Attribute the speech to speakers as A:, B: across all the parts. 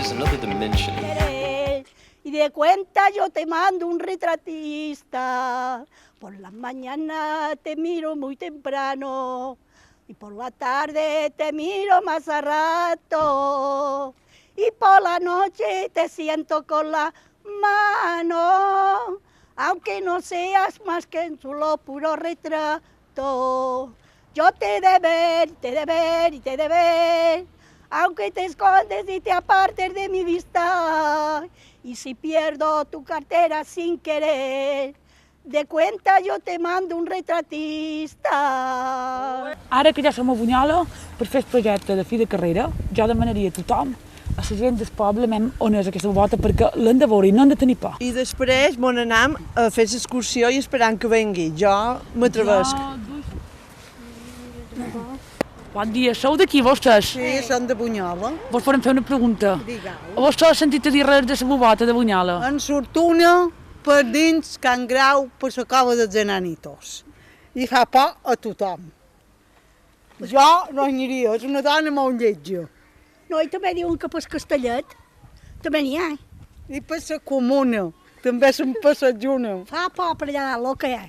A: is another dimension.
B: Y de cuenta yo te mando un retratista. Por la mañana te miro muy temprano y por la tarde te miro más a rato y por la noche te siento con la mano, aunque no seas más que en solo puro retrato. Yo te he de ver, te he de ver y te he de ver, aunque te escondes y te apartes de mi vista. Y si pierdo tu cartera sin querer, de cuenta jo te mando un retratista.
C: Ara que ja som a Bunyola, per fer el projecte de fi de carrera, jo demanaria a tothom, a la gent del poble, on és aquesta bobota, perquè l'hem de veure i no hem de tenir por.
D: I després m'on anem a fer l'excursió i esperant que vengui. Jo m'atrevesc.
C: Bon dia, sou d'aquí vostès?
E: Sí, som de Bunyola.
C: Vos podem fer una pregunta.
E: Digueu.
C: Vostè ha sentit a dir res de la bobota de Bunyola?
E: En surt una per dins Can Grau per la cova dels Enanitos. I fa por a tothom. Jo no hi aniria, és una dona molt lletja.
B: No, i també diuen que per Castellet també n'hi ha.
E: I per la comuna, també se'n passa una.
B: Fa por per allà dalt, el que hi ha.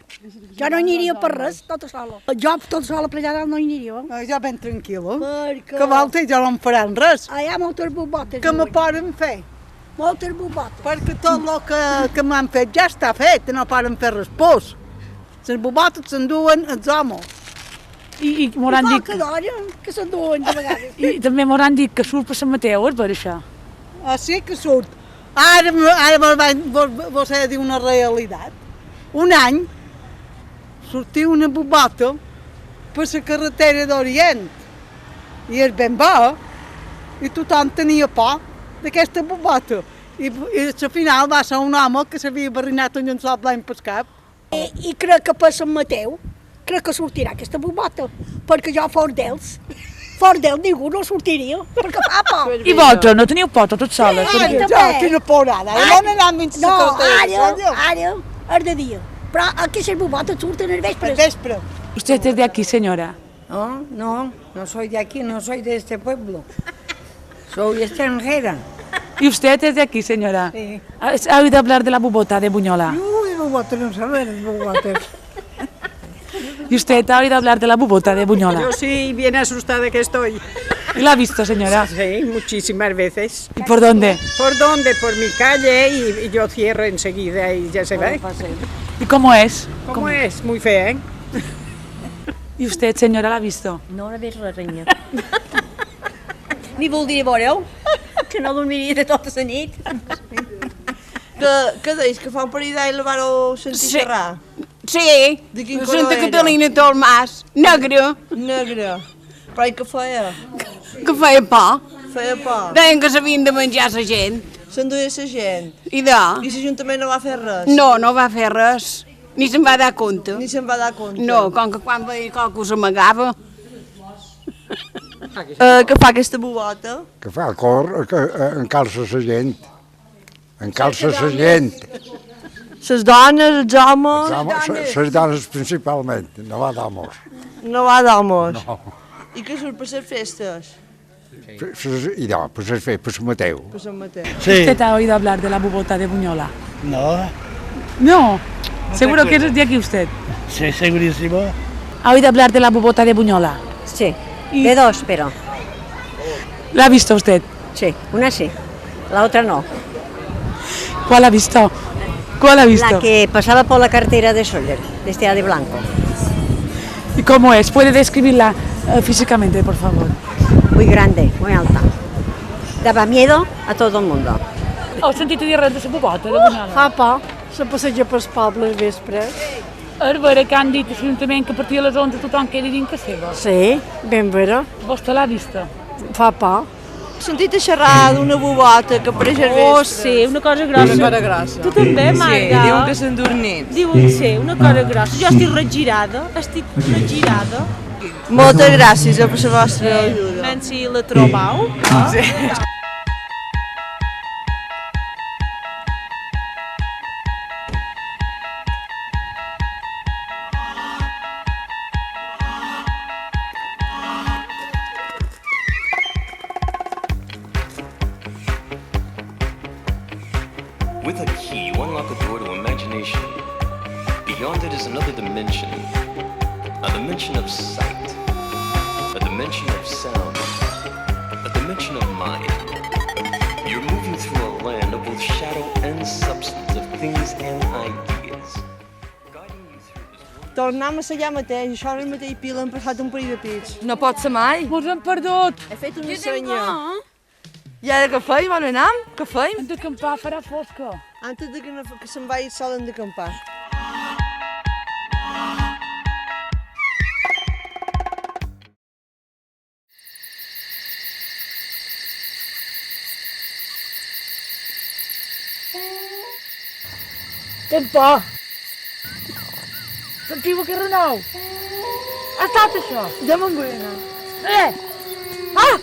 B: Jo no hi aniria per res, tota sola. Jo tota sola per allà dalt no hi aniria.
E: Jo ben tranquil·la.
B: Perquè...
E: Que volta jo no em faran res.
B: Hi ha moltes bobotes.
E: Que me poden fer.
B: Moltes bobotes.
E: Perquè tot el que m'han fet ja està fet, no poden fer res pos. Les bobotes s'enduen els homes.
C: I m'hauran dit...
B: que donen, que s'enduen de vegades.
C: I també m'hauran dit que surt per Sant Mateu, és per això?
E: Ah, sí que surt. Ara vos he de dir una realitat. Un any sortia una bobota per la carretera d'Orient i és ben bo i tothom tenia por d'aquesta bobota. I al final va ser un home que s'havia barrinat un llençol blanc pel cap.
B: I crec que per Sant Mateu, crec que sortirà aquesta bobota, perquè jo fos d'ells ningú no sortiria, perquè fa por.
C: I vosaltres no teniu por totes soles?
B: Sí,
E: Jo, quina porada, no anem dins la carretera.
B: Ara, és de dia, però aquestes bobotes surten al vespre.
E: Al vespre.
C: Usted es de aquí, señora.
F: No soy de aquí, no soy de este pueblo. Soy extranjera.
C: ¿Y usted es de aquí, señora?
F: Sí.
C: ¿Ha oído hablar de la bubota de Bunyola?
F: Uy, bobotes, no saben los bobotes.
C: ¿Y usted ha oído hablar de la bubota de Bunyola?
G: Yo sí, bien asustada que estoy.
C: ¿Y la ha visto, señora?
G: Sí, muchísimas veces.
C: ¿Y por dónde?
G: ¿Por dónde? Por mi calle y yo cierro enseguida y ya se ve.
C: ¿Y cómo es?
G: ¿Cómo es? Muy fea, ¿eh?
C: ¿Y usted, señora, la ha visto?
H: No l'he vist res, renya. Ni voldria veure-ho, que no dormiria de tota la nit.
D: Que deis, que fa un parell d'anys la vareu sentir xerrar?
F: Sí,
D: De quin color
F: Santa
D: era?
F: Catalina Tormas, negre,
D: Negre. Però i què feia?
F: que feia por.
D: Feia por.
F: Deien que s'havien de menjar la gent.
D: S'enduia la gent.
F: I de?
D: I l'Ajuntament no va fer res?
F: No va fer res. Ni se'n va dar compte.
D: Ni se'n va dar compte?
F: No, com que quan veia qualcú s'amagava.
D: Què fa aquesta bobota?
I: Que fa cor, que encalça la gent. Encalça la gent.
D: Les dones, els homes...
I: Les dones principalment, no va d'homes.
D: No va d'homes.
I: No.
D: I què surt per les festes?
I: I no, pues es fer, pues Mateu.
D: Per Sant Mateu.
C: ¿Usted ha oído hablar de la bubota de Bunyola?
J: No,
C: No. ¿Seguro que es de aquí usted?
J: sí, segurísimo.
C: ¿Ha oído hablar de la bubota de Bunyola?
H: Sí, de dos, pero.
C: ¿La ha visto usted?
H: Sí, una sí, la otra no.
C: ¿Cuál ha visto? ¿Cuál ha visto?
H: La que pasaba por la carretera de Soller, vestida de blanco.
C: ¿Y cómo es? ¿Puede describirla físicamente, por favor?
H: Muy grande, muy alta. Daba miedo a todo el mundo.
C: ¿Has sentido dir res de la bubota de Bunyola?
B: Fa por, se passeja pels pobles vespre.
C: És vera que han dit a l'Ajuntament que a partir de les 11 tothom quedi dins casa seva.
B: Sí, ben vera,
C: Vostè l'ha vista?
B: fa por.
D: He sentit a xerrar d'una bobota que apareix al vespre.
G: Oh, sí, una cosa grossa.
D: Una cosa grossa.
G: Tu també, Marga?
D: Diuen que s'endornit.
G: Diuen que sí, una cosa grossa. Jo estic regirada,
D: Moltes gràcies per la vostra ajuda.
G: Nancy, la trobau? Sí.
A: With a key, you unlock a door to imagination. Beyond it is another dimension. A dimension of sight. A dimension of sound. A dimension of mind. You're moving through a land of both shadow and substance, of things and ideas.
D: Tornem a allà mateix, això és el mateix pil, hem passat un parell de pits.
K: No pot ser mai.
C: Mos hem perdut.
D: He fet una senya.
K: I ara què feim? On anem? Què feim?
C: Hem d'acampar, farà fosca.
D: Antes de que se'n vagi sol hem d'acampar.
C: Tempo! Sentiu que renou? Ha estat això?
K: Ja me'n vull anar.
C: Ah!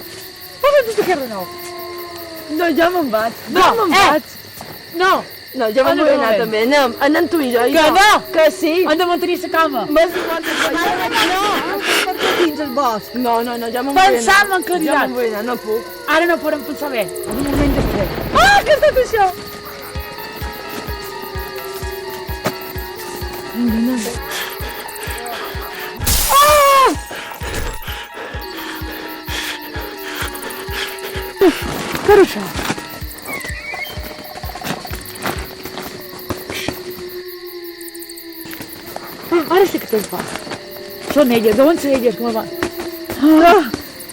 C: On has dit que renou?
K: No, ja me'n vaig.
C: No,
K: ja me'n vaig.
C: No!
K: No, ja me'n vull anar també. Anem tu i jo.
C: Que no!
K: Que sí.
C: Hem de mantenir la cama.
K: M'has igual que
E: No, estem per dins el bosc.
K: No, ja me'n vull anar.
C: Pensam en claritat.
K: Ja me'n vull anar, no puc.
C: Ara no podem pensar bé. Un moment després.
K: Ah, què ha estat això?
C: Què era això? Ara sí que te'n fa. Són elles, deuen ser elles, com van.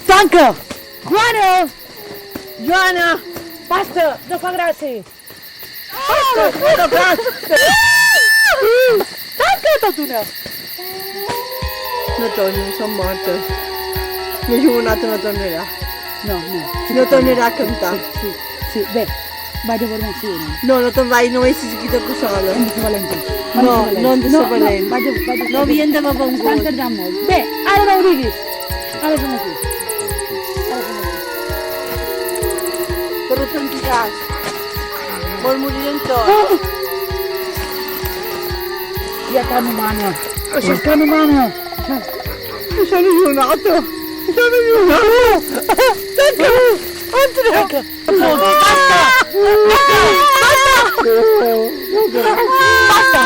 C: Tanca! Joana! Joana! Basta, no fa gràcia. Basta, no fa gràcia. Tanca, tot una.
D: No tornen, són mortes. I el jovenat no tornarà.
C: No.
D: No tornarà a cantar.
C: Sí, bé, vaig a veure si no.
D: No te'n vagis, no veixis aquí tot sola.
C: Hem de ser valentes.
D: No hem de ser valents.
C: Vaig a...
D: No havien d'haver vengut.
C: Estan tardant molt. Bé, ara no ho diguis. Ara som aquí.
D: Però sentiràs. Vol morir en tot.
C: Hi ha carn humana. Això és carn humana.
D: Això no és una altra. Això no és una altra. Tanca! Entra!
C: Basta! Basta!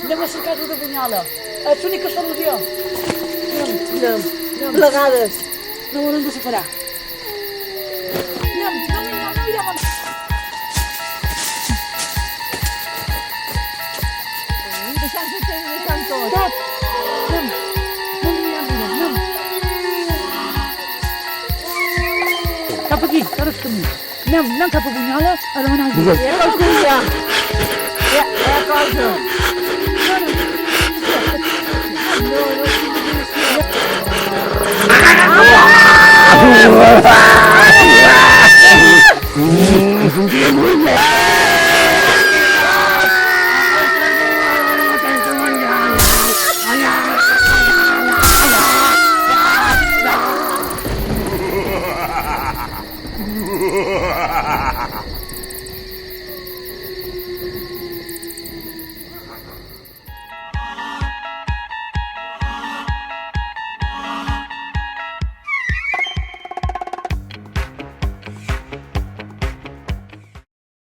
C: Anem a cercar de bunyola. És l'única solució.
D: Anem. Plegades.
C: No ho hem de separar. Anem, mirem.
D: Deixant tot.
C: Tot. Anem. Anem. Cap aquí, ara és camí. Anem cap a Bunyola a demanar ajuda.
D: Cosa.
I: No,